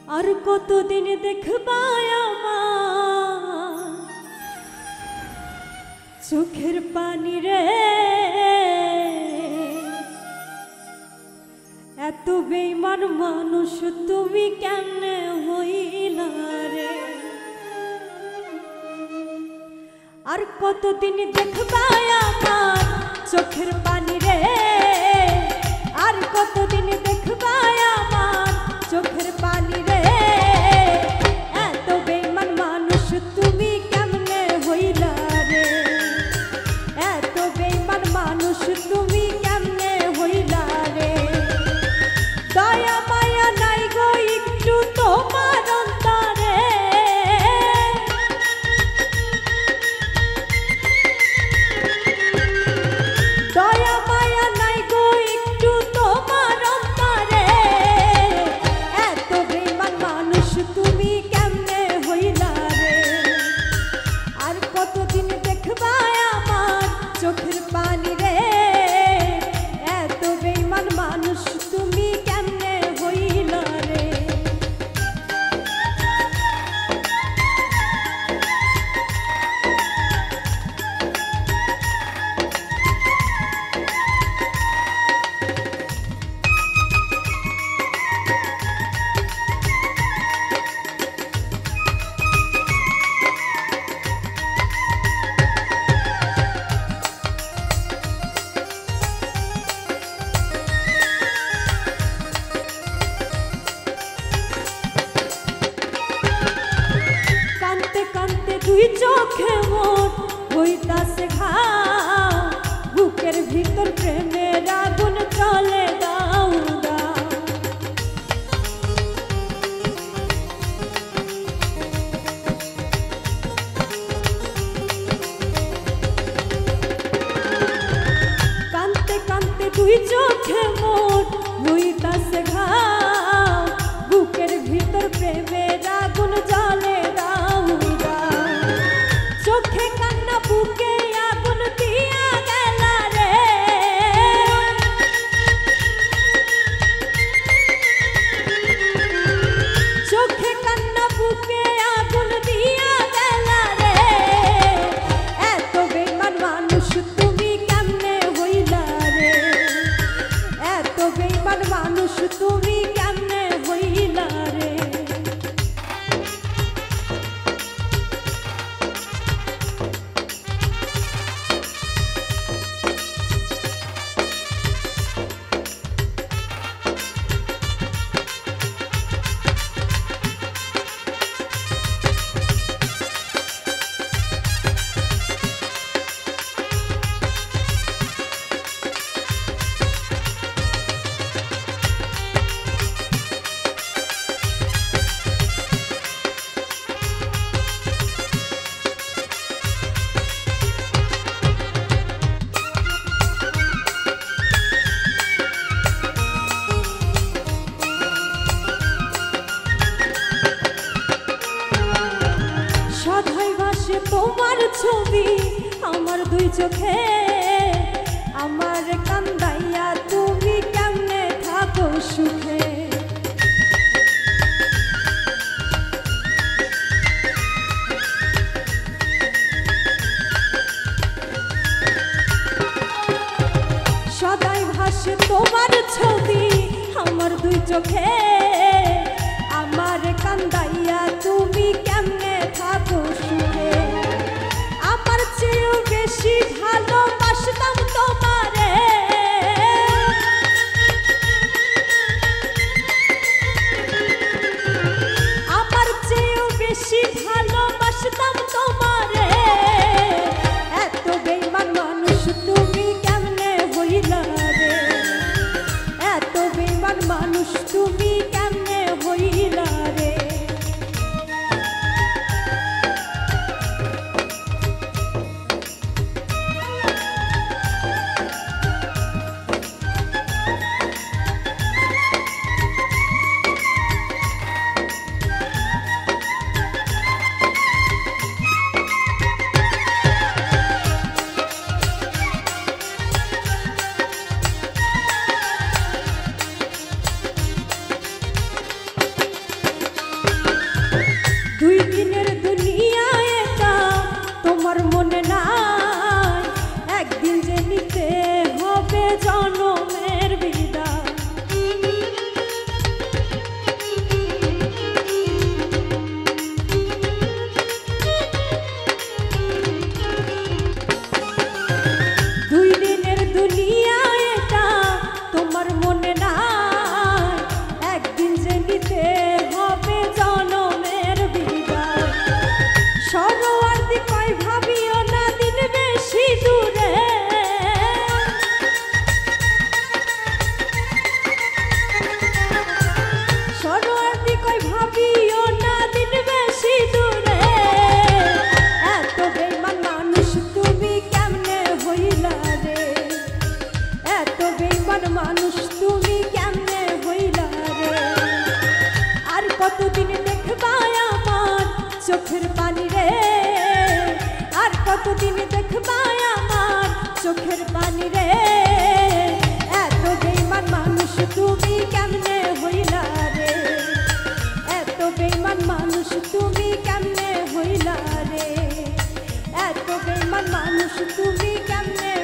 আর কতদিন দেখবা আমার চোখের পানি রে, এত বেঈমান মানুষ তুমি কেমনে হইলা রে। আর কতদিন দেখবা আমার চোখের পানি রে, আর কতদিন দেখবা আমার চোখের পানি রে, এত বেঈমান মানুষ তুমি কেমনে হইলা রে, এত বেঈমান মানুষ তুমি কেমনে হইলা রে। দয়া মায়া নাই গো একটু তোমার অন্তরে, দয়া মায়া নাই গো একটু তোমার অন্তরে, এত বেঈমান মানুষ তুমি কেমনে হইলা রে। আর কতদিন দেখবা আমার চোখের পানি রে, এত বেঈমান মানুষ তুমি কেমনে হইলা রে। দুই চোখে মোর হইতাছে ঘাও, বুকের ভিতর প্রেমের আগুন চলে দাও দাও। কানতে কানতে দুই চোখে মোর হইতাছে ঘাও, বুকের ভিতর প্রেমের আগুন জ্বলে দাও দাও। চোখে কান্না বুকে আগুন দিয়া গেলা রে, চোখে কান্না বুকে আগুন দিয়া গেলা রে, এত বেঈমান মানুষ তুমি কেমনে হইলা রে, এত বেঈমান মানুষ তুমি কেমনে হইলা রে। তোমার ছবি আমার দুই চোখে, আমার কান্দাইয়া তুমি কেমনে থাকো সুখে। সদাই ভাসে তোমার ছবি আমার দুই চোখে, আমার কান্দাইয়া তুমি কেমনে থাকো সুখে। আমার চেয়েও বেশি ভালোবাসা কতদিন দেখবা আমার চোখের পানি রে এত বেঈমান মানুষ তুমি কেমনে হইলা রে এত বেঈমান মানুষ তুমি কেমনে হইলা রে এত বেঈমান মানুষ তুমি কেমনে